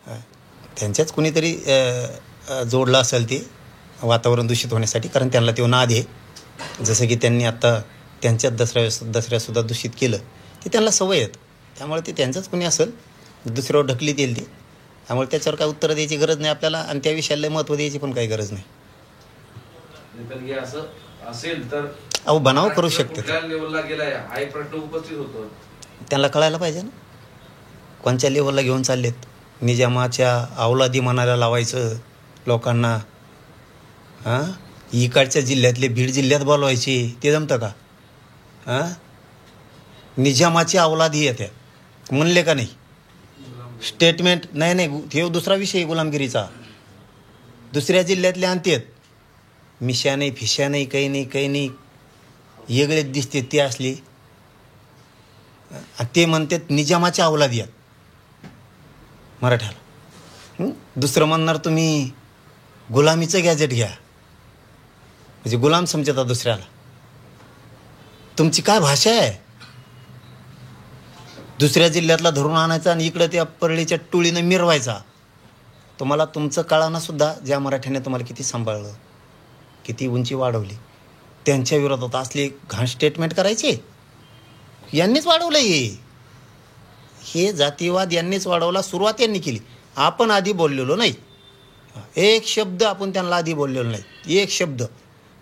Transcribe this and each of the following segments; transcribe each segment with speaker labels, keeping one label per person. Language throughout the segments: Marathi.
Speaker 1: त्यांच्याच कुणीतरी जोडलं असेल ते वातावरण दूषित होण्यासाठी, कारण त्यांना तो नाद आहे. जसं की त्यांनी आत्ता त्यांच्याच दसऱ्यासुद्धा दूषित केलं, ते त्यांना सवय आहेत. त्यामुळे ते त्यांचंच कुणी असेल, दुसऱ्यावर ढकलीत येईल ते. त्यामुळे त्याच्यावर काय उत्तर द्यायची गरज नाही आपल्याला, आणि त्या विषयाला महत्त्व द्यायची पण काही गरज नाही.
Speaker 2: असं असेल तर
Speaker 1: अहो बनाव करू शकते,
Speaker 2: लेवलला गेलाय हा एक प्रश्न उपस्थित होतो.
Speaker 1: त्यांना कळायला पाहिजे ना कोणत्या लेवलला घेऊन चाललेत. निजामाच्या अवलादी मनाला लावायचं लोकांना. इकडच्या जिल्ह्यातले बीड जिल्ह्यात बोलवायचे, ते जमतं का? निजामाची अवलादी येत्या म्हणले का नाही? स्टेटमेंट नाही, हे दुसरा विषय गुलामगिरीचा. दुसऱ्या जिल्ह्यातले आणतात, मिशा नाही फिशा नाही, काही नाही वेगळेच दिसते ते असले. ते म्हणतात निजामाच्या अवलादी आहेत मराठ्याला. दुसरं म्हणणार तुम्ही गुलामीचं गॅजेट घ्या, म्हणजे गुलाम समजता दुसऱ्याला. तुमची काय भाषा आहे? दुसऱ्या जिल्ह्यातला धरून आणायचा आणि इकडं त्या परळीच्या टोळीनं मिरवायचा. तुम्हाला तुमचं कळानं सुद्धा ज्या मराठ्याने तुम्हाला किती सांभाळलं, किती उंची वाढवली, त्यांच्या विरोधात असले घाण स्टेटमेंट करायचे. यांनीच वाढवलं हे जातीवाद यांनीच वाढवला. सुरुवात यांनी केली, आपण आधी बोललेलो नाही. एक शब्द आपण त्यांना आधी बोललेलो नाही, एक शब्द.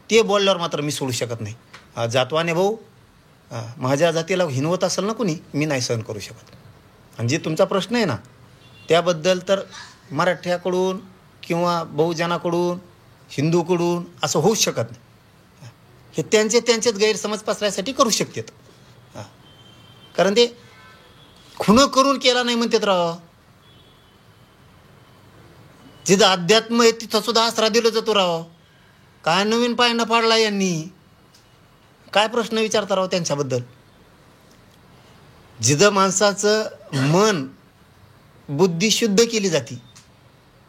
Speaker 1: ते बोलल्यावर मात्र मी सोडू शकत नाही. जातवाने भाऊ, माझ्या जातीला हिनवत असेल ना कुणी, मी नाही सहन करू शकत. आणि जे तुमचा प्रश्न आहे ना त्याबद्दल, तर मराठ्याकडून किंवा बहुजनाकडून हिंदूकडून असं होऊच शकत नाही. हे त्यांचेच गैरसमज पसरायसाठी करू शकतात. कारण ते खुनं करून केला नाही म्हणतात राव. जिथं अध्यात्म आहे तिथं सुद्धा आसरा दिला जातो राव. काय नवीन पायंडा पाडला यांनी? काय प्रश्न विचारता राव त्यांच्याबद्दल? जिथं माणसाचं मन बुद्धी शुद्ध केली जाते,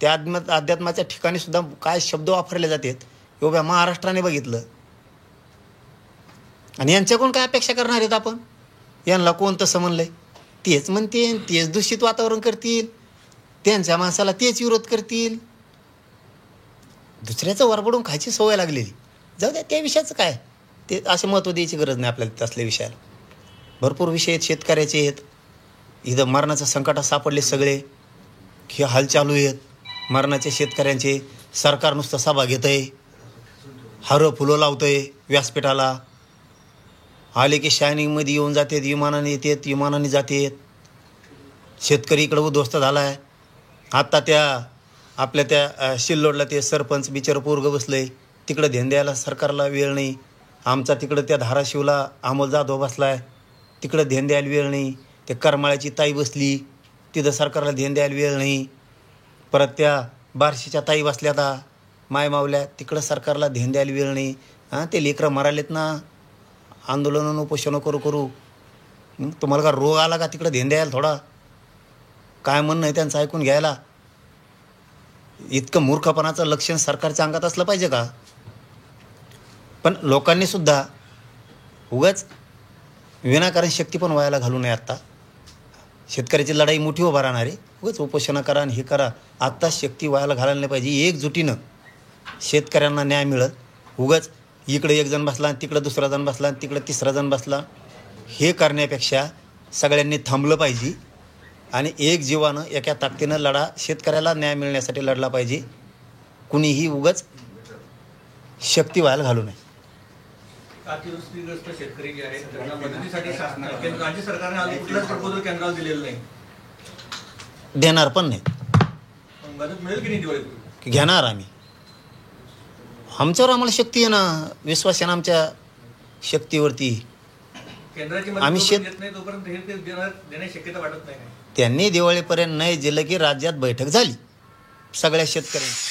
Speaker 1: त्या अध्यात्माच्या ठिकाणी सुद्धा काय शब्द वापरले जातात एवढ्या महाराष्ट्राने बघितलं. आणि यांच्याकडून काय अपेक्षा करणार आहेत आपण? यांना कोण तसं म्हणलंय तेच म्हणते, तेच दूषित वातावरण करतील, त्यांच्या माणसाला तेच विरोध करतील. दुसऱ्याचं वरबडून खायची सवय लागलेली. जाऊ द्या, त्या विषयाचं काय, ते असे महत्त्व द्यायची गरज नाही आपल्याला. तसल्या विषयाला भरपूर विषय आहेत, शेतकऱ्याचे आहेत. इथं मरणाचं संकटात सापडले सगळे, हे हाल चालू आहेत मरणाचे शेतकऱ्यांचे. सरकार नुसतं सभा घेतं आहे, हारं फुलं लावतं आहे व्यासपीठाला. आले की शायनिंगमध्ये येऊन जातात, विमानाने येतात, विमानाने जातात. शेतकरी इकडं उद्ध्वस्त झाला आहे. आत्ता आपल्या त्या सिल्लोडला ते सरपंच बिचारं पोरगं बसलं आहे, तिकडं ध्यान द्यायला सरकारला वेळ नाही. आमचा तिकडं त्या धाराशिवला अमोल जाधव बसला आहे, तिकडं ध्यान द्यायला वेळ नाही. ते करमाळ्याची ताई बसली, तिथं सरकारला ध्यान द्यायला वेळ नाही. परत त्या बार्शीच्या ताई बसल्या आता मायमावल्या, तिकडं सरकारला ध्यान द्यायला वेळ नाही. ते लेकरं मरालेत ना, आंदोलनं उपोषणं करू. तुम्हाला का रोग आला का तिकडं ध्यान द्यायला थोडा? काय म्हणणं आहे त्यांचं ऐकून घ्यायला? इतकं मूर्खपणाचं लक्षण सरकारच्या अंगात असलं पाहिजे का? पण लोकांनी सुद्धा उगाच विनाकारण शक्ती पण व्हायला घालू नये. आत्ता शेतकऱ्याची लढाई मोठी उभा राहणार आहे, उगाच उपोषणं करा आणि हे करा. आत्ताच शक्ती व्हायला घालायला नाही पाहिजे. एकजुटीनं शेतकऱ्यांना न्याय मिळत. उगाच इकडे एक जण बसला, तिकडं दुसरा जण बसला, तिकडं तिसरा जण बसला, हे करण्यापेक्षा सगळ्यांनी थांबलं पाहिजे आणि एक जीवानं एका ताकदीनं लढा शेतकऱ्याला न्याय मिळण्यासाठी लढला पाहिजे. कुणीही उगाच शक्ती व्हायला घालू नये.
Speaker 3: अतिवृष्टीग्रस्त शेतकरी जे आहेत त्यांना मदतीसाठी राज्य सरकारने आज कुठलाच प्रपोजल केंद्राला दिलेलं नाही,
Speaker 1: देणार पण नाही.
Speaker 3: मदत मिळेल की नाही दिवाळीत?
Speaker 1: घेणार आम्ही. आमच्यावर आम्हाला शक्ती आहे ना, विश्वास आहे ना आमच्या शक्तीवरती.
Speaker 3: केंद्राची
Speaker 1: आम्ही
Speaker 3: मदत नाही तोपर्यंत हे देण्याची शक्यता वाटत नाही.
Speaker 1: त्यांनी दिवाळीपर्यंत नाही दिलं की राज्यात बैठक झाली सगळ्या शेतकऱ्यांची.